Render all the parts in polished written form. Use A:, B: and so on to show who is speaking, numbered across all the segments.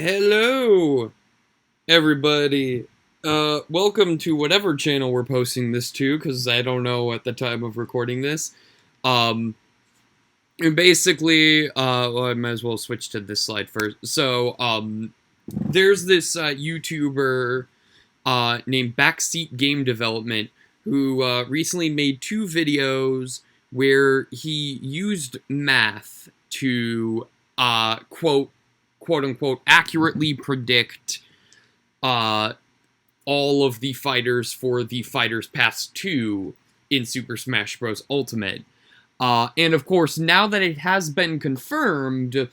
A: Hello, everybody. Welcome to whatever channel we're posting this to, because I don't know at the time of recording this. And basically, well, I might as well switch to this slide first. So, there's this YouTuber named Backseat Game Development who recently made two videos where he used math to quote unquote accurately predict all of the fighters for the Fighters Pass 2 in Super Smash Bros. Ultimate. And of course, now that it has been confirmed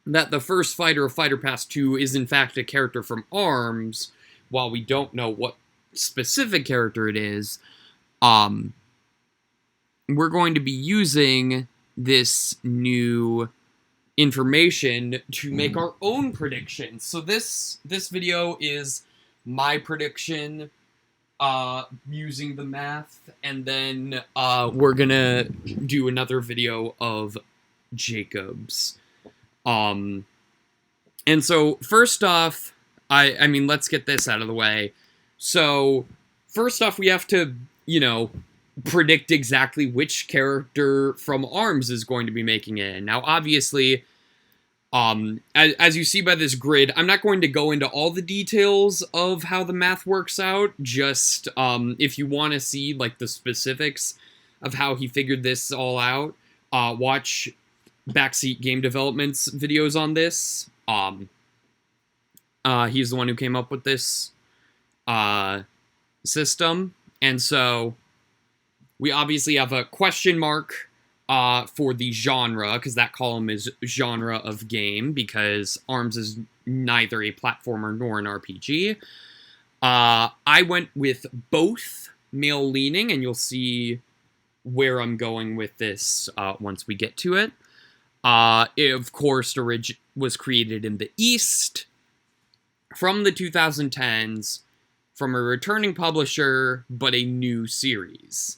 A: that the first fighter of Fighter Pass 2 is in fact a character from ARMS, while we don't know what specific character it is, we're going to be using this new information to make our own predictions. So this video is my prediction using the math, and then we're gonna do another video of Jacob's. And so first off, I mean, let's get this out of the way. So first off, we have to, predict exactly which character from ARMS is going to be making it. Now, obviously, as you see by this grid, I'm not going to go into all the details of how the math works out. Just, if you want to see, like, the specifics of how he figured this all out, watch Backseat Game Development's videos on this. He's the one who came up with this, system. And so, we obviously have a question mark for the genre, because that column is genre of game, because ARMS is neither a platformer nor an RPG. I went with both male-leaning, and you'll see where I'm going with this once we get to it. It, of course, was created in the East from the 2010s, from a returning publisher, but a new series.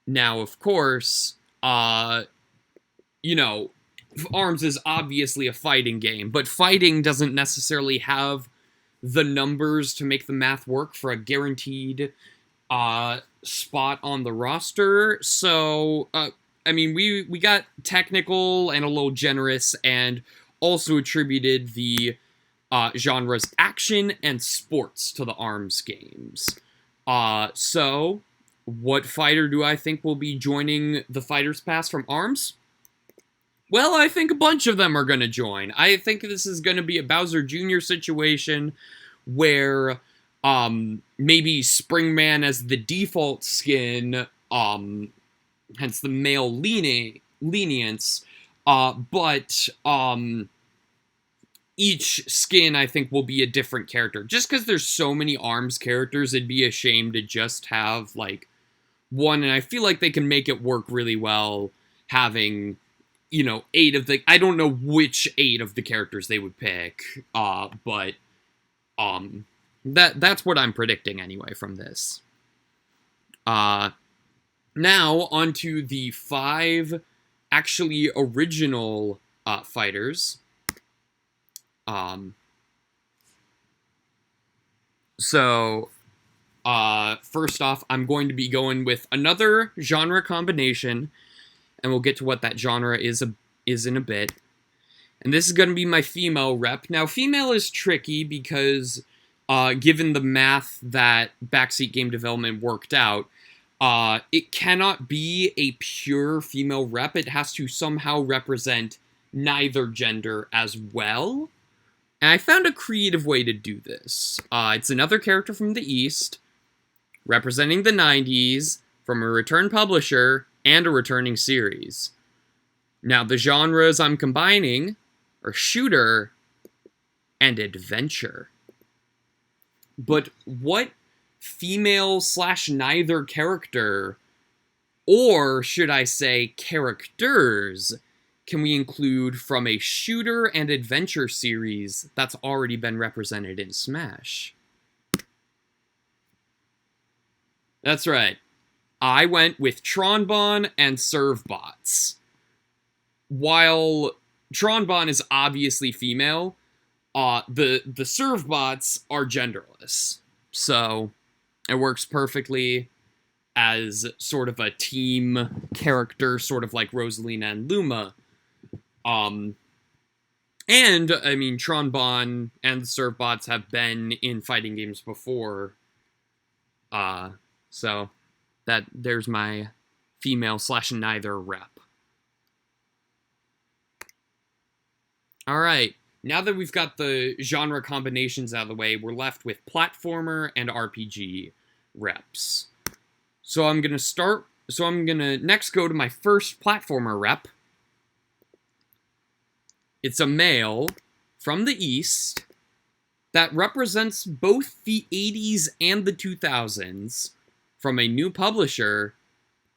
A: Now, of course, ARMS is obviously a fighting game, but fighting doesn't necessarily have the numbers to make the math work for a guaranteed spot on the roster. So, we got technical and a little generous, and also attributed the genres action and sports to the ARMS games. So, what fighter do I think will be joining the Fighters Pass from ARMS? Well, I think a bunch of them are going to join. I think this is going to be a Bowser Jr. situation where maybe Springman as the default skin, hence the male lenience, but each skin, I think, will be a different character. Just because there's so many ARMS characters, it'd be a shame to just have, like, one, and I feel like they can make it work really well having, 8 of the... I don't know which 8 of the characters they would pick, but that's what I'm predicting anyway from this. Now, onto the 5 actually original fighters. First off, I'm going to be going with another genre combination, and we'll get to what that genre is in a bit. And this is going to be my female rep. Now, female is tricky because, given the math that Backseat Game Development worked out, it cannot be a pure female rep. It has to somehow represent neither gender as well. And I found a creative way to do this. It's another character from the East, representing the 90s, from a return publisher, and a returning series. Now, the genres I'm combining are shooter and adventure. But what female/neither character, or should I say characters, can we include from a shooter and adventure series that's already been represented in Smash? That's right. I went with Tronbon and Servbots. While Tronbon is obviously female, the serve bots are genderless. So it works perfectly as sort of a team character, sort of like Rosalina and Luma. And, I mean, Tron Bonne and the serve bots have been in fighting games before. So there's my female/neither rep. Alright, now that we've got the genre combinations out of the way, we're left with platformer and RPG reps. So I'm gonna next go to my first platformer rep. It's a male from the East that represents both the 80s and the 2000s from a new publisher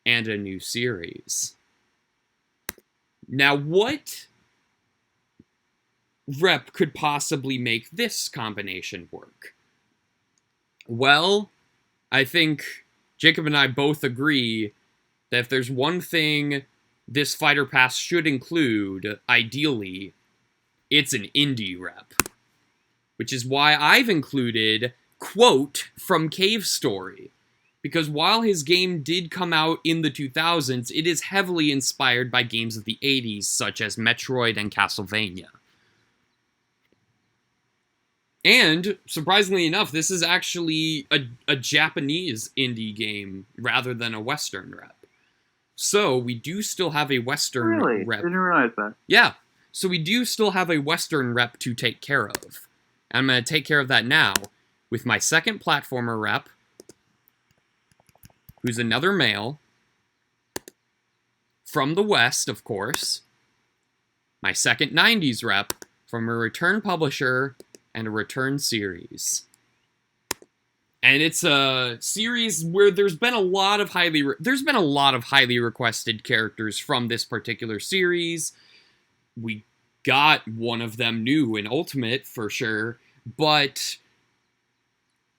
A: and a new series. Now, what rep could possibly make this combination work? Well, I think Jacob and I both agree that if there's one thing this fighter pass should include, ideally, it's an indie rep. Which is why I've included quote from Cave Story. Because while his game did come out in the 2000s, it is heavily inspired by games of the 80s, such as Metroid and Castlevania. And, surprisingly enough, this is actually a Japanese indie game rather than a Western rep. So, we do still have a Western rep.
B: I didn't realize that.
A: Yeah. So we do still have a Western rep to take care of. And I'm going to take care of that now with my second platformer rep, who's another male, from the West, of course. My second 90s rep from a return publisher and a return series. And it's a series where there's been a lot of highly requested characters from this particular series. We got one of them new in Ultimate, for sure, but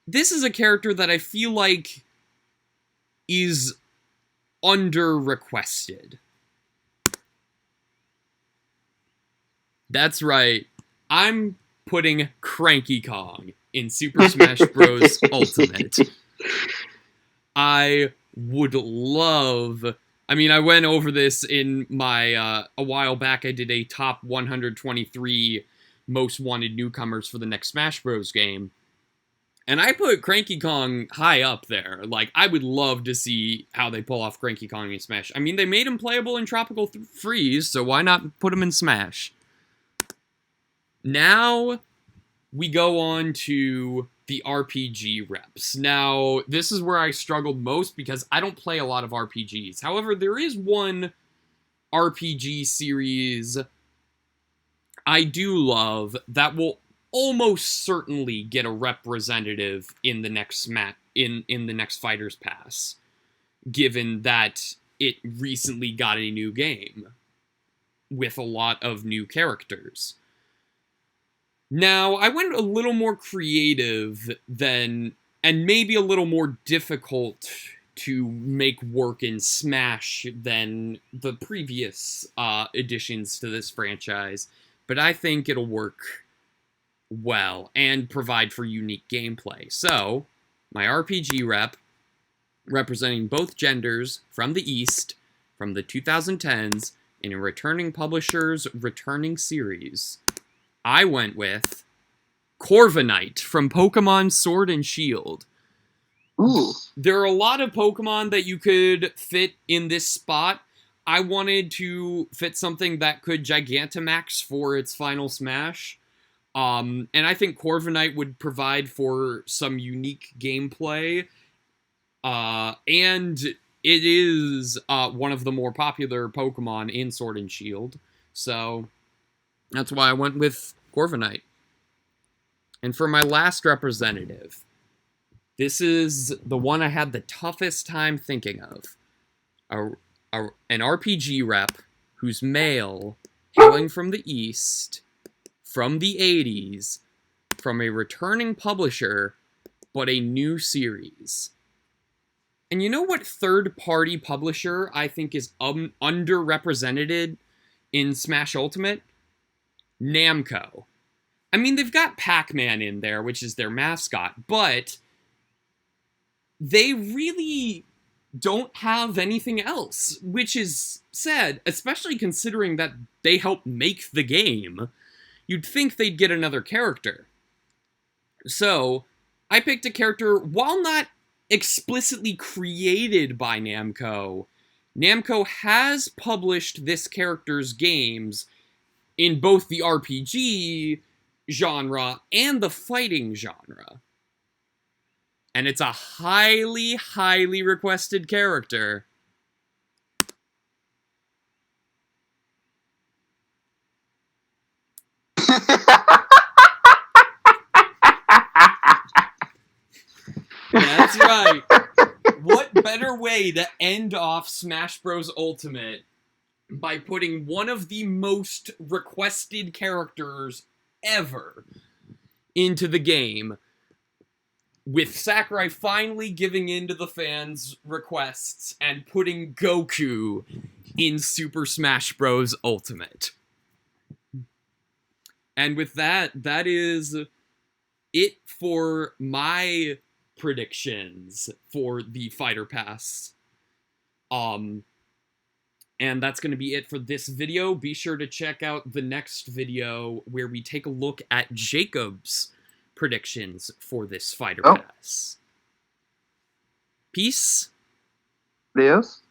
A: this is a character that I feel like is under-requested. That's right, I'm putting Cranky Kong in Super Smash Bros. Ultimate. I would love... I mean, I went over this in my, a while back, I did a top 123 most wanted newcomers for the next Smash Bros. Game. And I put Cranky Kong high up there. Like, I would love to see how they pull off Cranky Kong in Smash. I mean, they made him playable in Tropical Freeze, so why not put him in Smash? Now, we go on to the RPG reps. Now, this is where I struggled most because I don't play a lot of RPGs. However, there is one RPG series I do love that will almost certainly get a representative in the next in the next Fighters Pass, given that it recently got a new game with a lot of new characters. Now, I went a little more creative than, and maybe a little more difficult to make work in Smash than the previous additions to this franchise, but I think it'll work well and provide for unique gameplay. So, my RPG rep, representing both genders from the East, from the 2010s, in a returning publisher's returning series, I went with Corviknight from Pokemon Sword and Shield.
B: Ooh.
A: There are a lot of Pokemon that you could fit in this spot. I wanted to fit something that could Gigantamax for its final Smash. And I think Corviknight would provide for some unique gameplay. And it is one of the more popular Pokemon in Sword and Shield. So that's why I went with Corviknight. And for my last representative, this is the one I had the toughest time thinking of. An RPG rep who's male, hailing from the East, from the 80s, from a returning publisher, but a new series. And you know what third-party publisher I think is underrepresented in Smash Ultimate? Namco. I mean, they've got Pac-Man in there, which is their mascot, but they really don't have anything else, which is sad, especially considering that they helped make the game. You'd think they'd get another character. So, I picked a character, while not explicitly created by Namco, Namco has published this character's games in both the RPG genre and the fighting genre. And it's a highly, highly requested character. That's right. What better way to end off Smash Bros. Ultimate by putting one of the most requested characters ever into the game, with Sakurai finally giving in to the fans' requests and putting Goku in Super Smash Bros. Ultimate. And with that, that is it for my predictions for the Fighter Pass. And that's going to be it for this video. Be sure to check out the next video where we take a look at Jacob's predictions for this Fighter Pass. Peace.
B: Adios.